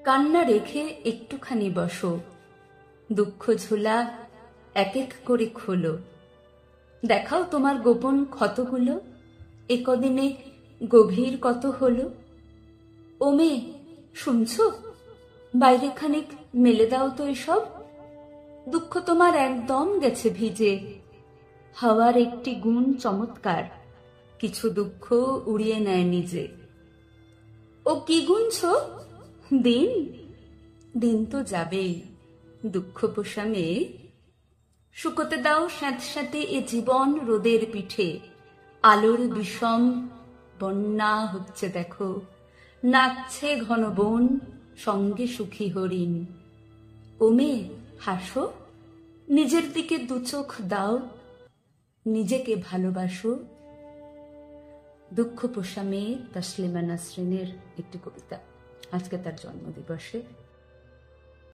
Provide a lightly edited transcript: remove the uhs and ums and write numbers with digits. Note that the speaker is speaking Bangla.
কান্না রেখে একটুখানি বসো, দুঃখ ঝোলা এক এক করে খোলো, দেখাও তোমার গোপন ক্ষতগুলো, এ কদিনে গভীর কত হলো। ও মেয়ে, শুনছো? বাইরে খানিক মেলে দাও তো এসব। দুঃখ তোমার একদম গেছে ভিজে, হাওয়ার একটি গুণ চমৎকার, কিছু দুঃখ উড়িয়ে নেয় নিজে। ও কি গুনছো? দিন দিন তো যাবেই, দুঃখ পোষা মেয়ে। শুকোতে দাও স্যাঁতস্যাঁতে এ জীবন রোদের পিঠে, আলোর বিষম বন্যা হচ্ছে দেখো, নাচছে ঘন বন, সঙ্গে সুখী হরিণ। ও মেয়ে, হাসো, নিজের দিকে দু চোখ দাও, নিজেকে ভালোবাসো। দুঃখ পোষা মেয়ে তাসলিমা নাসরিনের একটি কবিতা, আজকে তার জন্মদিবসে।